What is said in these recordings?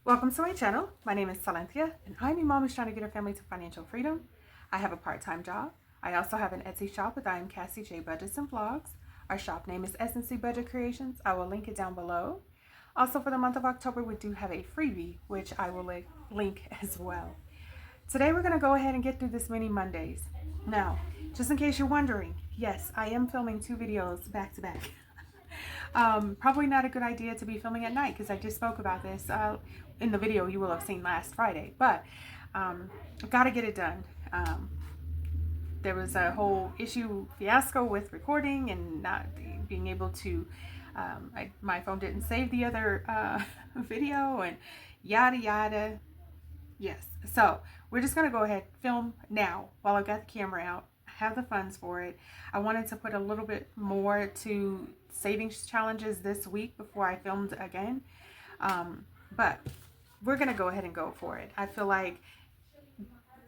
Welcome to my channel. My name is Silynthia and I'm a mom who's trying to get her family to financial freedom. I have a part-time job. I also have an Etsy shop with I am Cassie Budgets and Vlogs. Our shop name is SNC Budget Creations. I will link it down below. Also for the month of October, we do have a freebie, which I will link as well. Today we're going to go ahead and get through this mini Mondays. Now, just in case you're wondering, yes, I am filming 2 videos back to back. Probably not a good idea to be filming at night because I just spoke about this in the video you will have seen last Friday, but I've got to get it done. There was a whole fiasco with recording and not being able to, my phone didn't save the other video and yada yada. Yes, so we're just going to go ahead and film now while I've got the camera out. I have the funds for it. I wanted to put a little bit more to savings challenges this week before I filmed again, but we're going to go ahead and go for it. I feel like,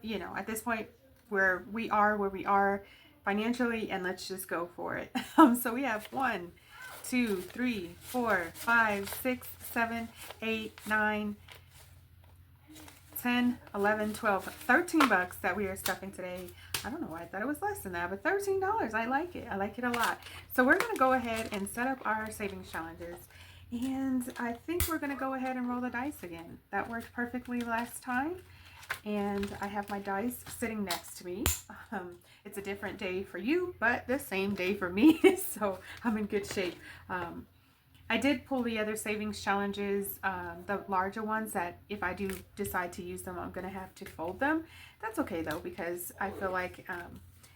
you know, at this point where we are financially, and let's just go for it. So we have 1, 2, 3, 4, 5, 6, 7, 8, 9, 10, 11, 12, 13 bucks that we are stuffing today. I don't know why I thought it was less than that, but $13. I like it. I like it a lot. So we're going to go ahead and set up our savings challenges. And I think we're going to go ahead and roll the dice again. That worked perfectly last time. And I have my dice sitting next to me. It's a different day for you, but the same day for me. So I'm in good shape. I did pull the other savings challenges, the larger ones that if I do decide to use them, I'm going to have to fold them. That's okay though, because I feel like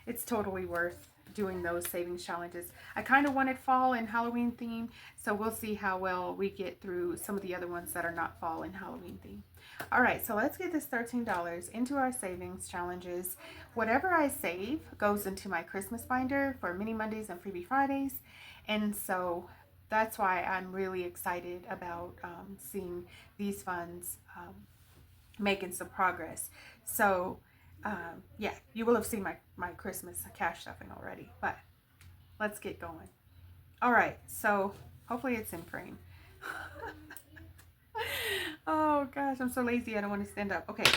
it's totally worth doing those savings challenges. I kind of wanted fall and Halloween theme, so we'll see how well we get through some of the other ones that are not fall and Halloween theme. All right, so let's get this $13 into our savings challenges. Whatever I save goes into my Christmas binder for mini Mondays and freebie Fridays, and so that's why I'm really excited about seeing these funds making some progress. So yeah, you will have seen my Christmas cash stuffing already, but let's get going. All right, so hopefully it's in frame. Oh gosh, I'm so lazy. I don't want to stand up. Okay,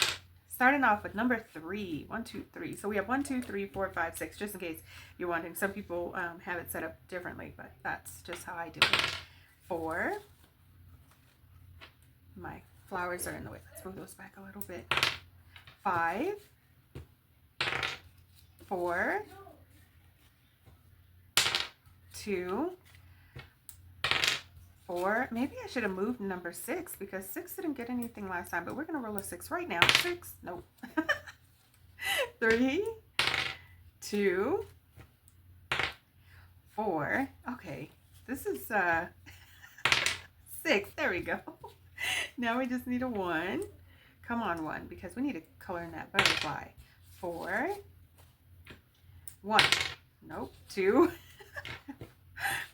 starting off with number 3. 1, 2, 3. So we have 1, 2, 3, 4, 5, 6, just in case you're wondering. Some people have it set up differently, but that's just how I do it. 4. My flowers are in the way. Let's move those back a little bit. 5. 4. 2. 4. Maybe I should have moved number 6 because 6 didn't get anything last time, but we're going to roll a 6 right now. 6. Nope. 3. 2. 4. Okay. This is 6. There we go. Now we just need a 1. Come on, 1, because we need to color in that butterfly. 4. 1. Nope. 2.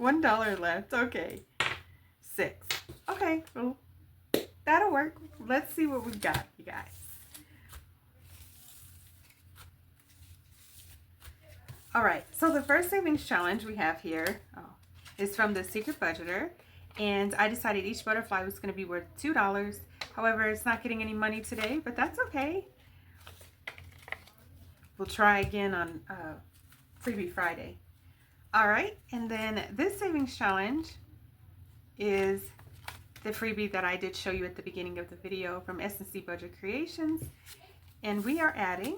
$1 left. Okay. 6. Okay, well, that'll work. Let's see what we've got, you guys. All right, so the first savings challenge we have here is from the Secret Budgeter, and I decided each butterfly was going to be worth $2. However, it's not getting any money today, but that's okay. We'll try again on Freebie Friday. All right, and then this savings challenge is the freebie that I did show you at the beginning of the video from SNC Budget Creations, and we are adding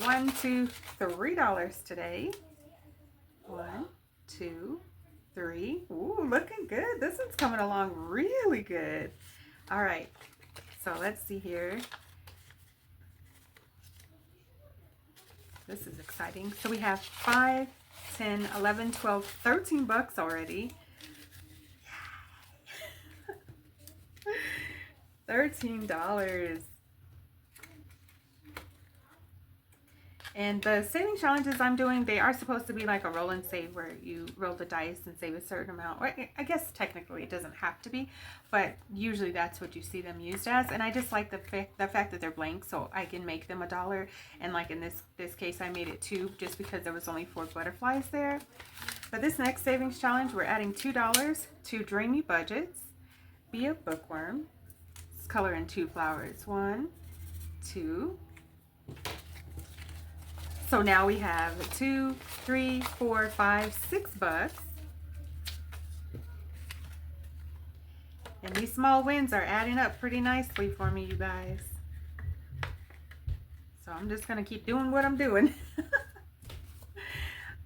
$1, $2, $3 today. 1, 2, 3. Ooh, looking good. This one's coming along really good. All right, so let's see here. This is exciting. So we have 5, 10, 11, 12, 13 bucks already. $13. And the saving challenges I'm doing, they are supposed to be like a roll and save where you roll the dice and save a certain amount. Or I guess technically it doesn't have to be, but usually that's what you see them used as. And I just like the fact that they're blank, so I can make them $1. And like in this case, I made it 2 just because there was only 4 butterflies there. But this next savings challenge, we're adding $2 to Dreamy Budgets, Be a Bookworm, let's color in 2 flowers. 1, 2. So now we have 2, 3, 4, 5, 6 bucks. And these small wins are adding up pretty nicely for me, you guys. So I'm just going to keep doing what I'm doing.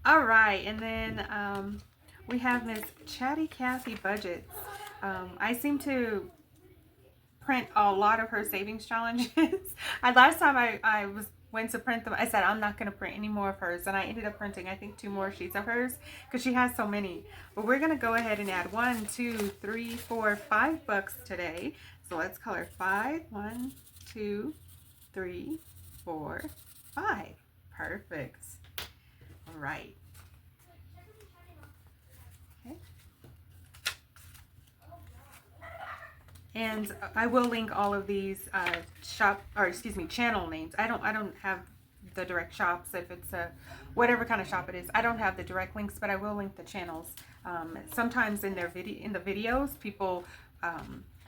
All right, and then we have Miss Chatty KathyBudgets. I seem to print a lot of her savings challenges. Last time I went to print them, I said I'm not going to print any more of hers, and I ended up printing I think 2 more sheets of hers because she has so many. But we're going to go ahead and add 1, 2, 3, 4, 5 bucks today. So let's color 5. 1, 2, 3, 4, 5. Perfect. All right. Okay. And I will link all of these channel names. I don't have the direct shops. If it's whatever kind of shop it is, I don't have the direct links, but I will link the channels. Sometimes in the videos, people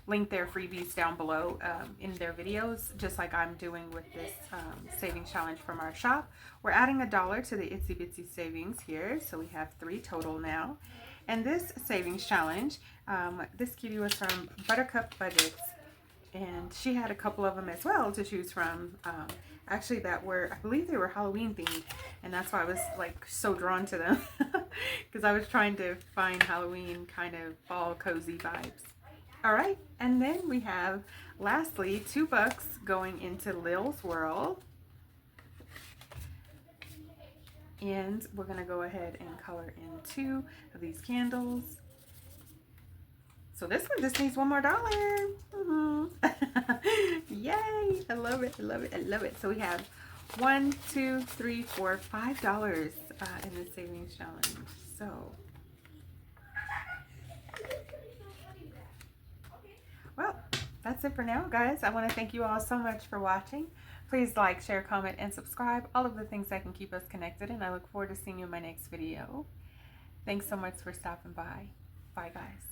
link their freebies down below in their videos, just like I'm doing with this savings challenge from our shop. We're adding $1 to the Itsy Bitsy savings here, so we have 3 total now. And this savings challenge, this cutie was from Buttercup Budgets, and she had a couple of them as well to choose from. Actually, that were, I believe they were Halloween themed, and that's why I was like so drawn to them, because I was trying to find Halloween kind of fall cozy vibes. All right, and then we have lastly 2 bucks going into Lil's World. And we're going to go ahead and color in 2 of these candles. So this one just needs $1 more. Yay! I love it. I love it. I love it. So we have 1, 2, 3, 4, $5 in the savings challenge. So well, that's it for now, guys. I want to thank you all so much for watching. Please like, share, comment, and subscribe. All of the things that can keep us connected, and I look forward to seeing you in my next video. Thanks so much for stopping by. Bye, guys.